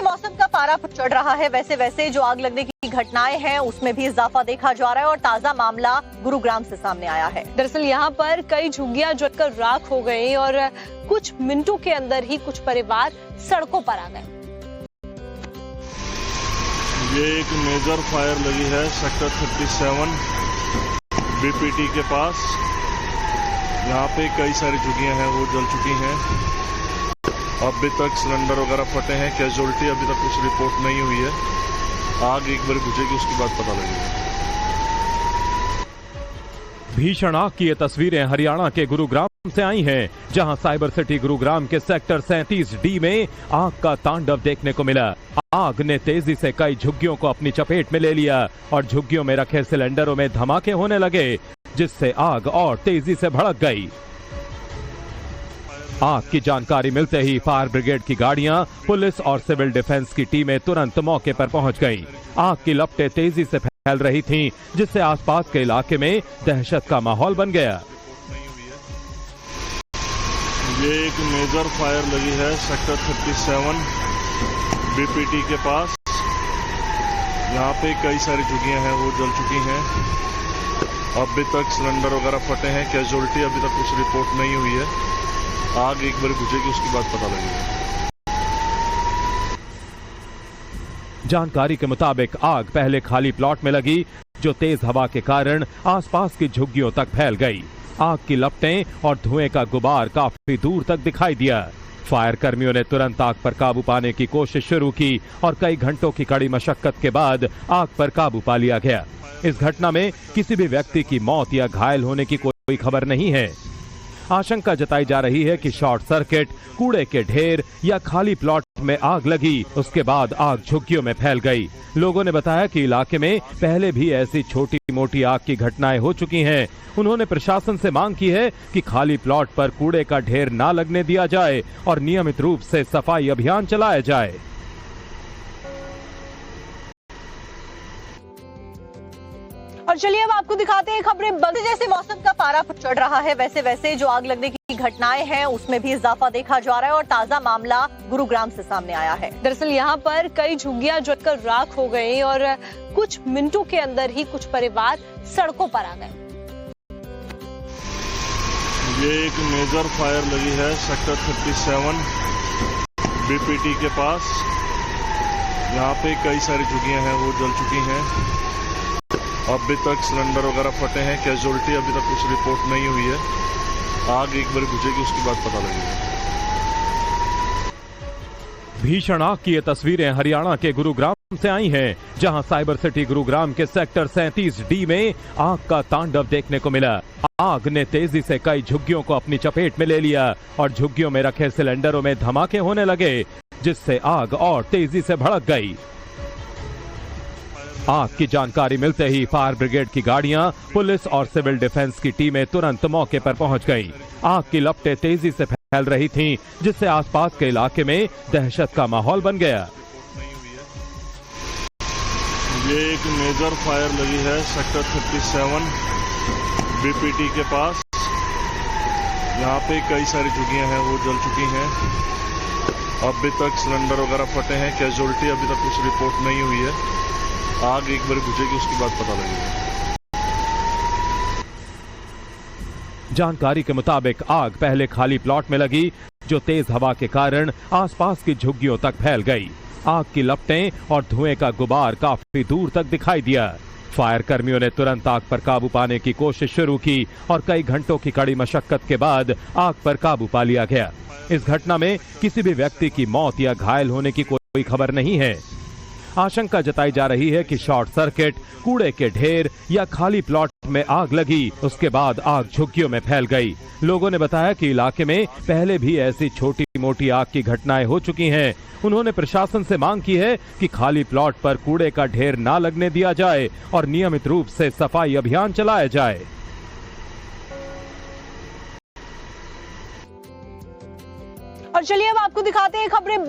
मौसम का पारा चढ़ रहा है, वैसे वैसे जो आग लगने की घटनाएं हैं उसमें भी इजाफा देखा जा रहा है और ताजा मामला गुरुग्राम से सामने आया है। दरअसल यहाँ पर कई झुग्गियां जलकर राख हो गई और कुछ मिनटों के अंदर ही कुछ परिवार सड़कों पर आ गए। ये एक मेजर फायर लगी है सेक्टर 37 बीपीटी के पास। यहाँ पे कई सारी झुग्गियां हैं वो जल चुकी हैं। अभी तक सिलेंडर वगैरह फटे हैं। कैजुअलिटी अभी तक कुछ रिपोर्ट नहीं हुई है। आग एक बार बुझेगी उसके बाद पता लगेगा। भीषण आग की ये तस्वीरें हरियाणा के गुरुग्राम से आई हैं, जहां साइबर सिटी गुरुग्राम के सेक्टर 37D में आग का तांडव देखने को मिला। आग ने तेजी से कई झुग्गियों को अपनी चपेट में ले लिया और झुग्गियों में रखे सिलेंडरों में धमाके होने लगे, जिससे आग और तेजी से भड़क गई। आग की जानकारी मिलते ही फायर ब्रिगेड की गाड़ियां, पुलिस और सिविल डिफेंस की टीमें तुरंत मौके पर पहुंच गईं। आग की लपटें तेजी से फैल रही थीं, जिससे आसपास के इलाके में दहशत का माहौल बन गया। ये एक मेजर फायर लगी है सेक्टर 37 बीपीटी के पास। यहाँ पे कई सारी झुग्गियां हैं वो जल चुकी हैं। अभी तक सिलेंडर वगैरह फटे हैं। कैजुअलिटी अभी तक कुछ रिपोर्ट नहीं हुई है। आग एक बार बुझेगी उसके बाद पता लगेगा। जानकारी के मुताबिक आग पहले खाली प्लॉट में लगी, जो तेज हवा के कारण आसपास की झुग्गियों तक फैल गई। आग की लपटें और धुएं का गुबार काफी दूर तक दिखाई दिया। फायर कर्मियों ने तुरंत आग पर काबू पाने की कोशिश शुरू की और कई घंटों की कड़ी मशक्कत के बाद आग पर काबू पा लिया गया। इस घटना में किसी भी व्यक्ति की मौत या घायल होने की कोई खबर नहीं है। आशंका जताई जा रही है कि शॉर्ट सर्किट, कूड़े के ढेर या खाली प्लॉट में आग लगी, उसके बाद आग झुग्गियों में फैल गई। लोगों ने बताया कि इलाके में पहले भी ऐसी छोटी मोटी आग की घटनाएं हो चुकी हैं। उन्होंने प्रशासन से मांग की है कि खाली प्लॉट पर कूड़े का ढेर ना लगने दिया जाए और नियमित रूप से सफाई अभियान चलाया जाए। और चलिए अब आपको दिखाते हैं खबरें। जैसे मौसम का पारा चढ़ रहा है, वैसे वैसे जो आग लगने की घटनाएं हैं उसमें भी इजाफा देखा जा रहा है और ताजा मामला गुरुग्राम से सामने आया है। दरअसल यहाँ पर कई झुग्गियां जलकर राख हो गई और कुछ मिनटों के अंदर ही कुछ परिवार सड़कों पर आ गए। ये एक मेजर फायर लगी है सेक्टर 37 बीपीटी के पास। यहाँ पे कई सारी झुग्गियां हैं वो जल चुकी हैं। अभी तक सिलेंडर वगैरह फटे हैं। कैजुअलिटी अभी तक कुछ रिपोर्ट नहीं हुई है। आग एक बार बुझेगी उसके बाद पता लगेगा। भीषण आग की ये तस्वीरें हरियाणा के गुरुग्राम से आई हैं, जहां साइबर सिटी गुरुग्राम के सेक्टर 37D में आग का तांडव देखने को मिला। आग ने तेजी से कई झुग्गियों को अपनी चपेट में ले लिया और झुग्गियों में रखे सिलेंडरों में धमाके होने लगे, जिससे आग और तेजी से भड़क गई। आग की जानकारी मिलते ही फायर ब्रिगेड की गाड़ियां, पुलिस और सिविल डिफेंस की टीमें तुरंत मौके पर पहुंच गईं। आग की लपटें तेजी से फैल रही थीं, जिससे आसपास के इलाके में दहशत का माहौल बन गया। ये एक मेजर फायर लगी है सेक्टर 37 बीपीटी के पास। यहाँ पे कई सारी झुग्गियां हैं वो जल चुकी हैं। अभी तक सिलेंडर वगैरह फटे हैं। कैजुअलिटी अभी तक कुछ रिपोर्ट नहीं हुई है। आग एक बार बुझेगी उसके बाद पता लगेगा। जानकारी के मुताबिक आग पहले खाली प्लॉट में लगी, जो तेज हवा के कारण आसपास की झुग्गियों तक फैल गई। आग की लपटें और धुएं का गुबार काफी दूर तक दिखाई दिया। फायर कर्मियों ने तुरंत आग पर काबू पाने की कोशिश शुरू की और कई घंटों की कड़ी मशक्कत के बाद आग पर काबू पा लिया गया। इस घटना में किसी भी व्यक्ति की मौत या घायल होने की कोई खबर नहीं है। आशंका जताई जा रही है कि शॉर्ट सर्किट, कूड़े के ढेर या खाली प्लॉट में आग लगी, उसके बाद आग झुग्गियों में फैल गई। लोगों ने बताया कि इलाके में पहले भी ऐसी छोटी मोटी आग की घटनाएं हो चुकी हैं। उन्होंने प्रशासन से मांग की है कि खाली प्लॉट पर कूड़े का ढेर ना लगने दिया जाए और नियमित रूप से सफाई अभियान चलाया जाए। और चलिए अब आपको दिखाते हैं खबरें।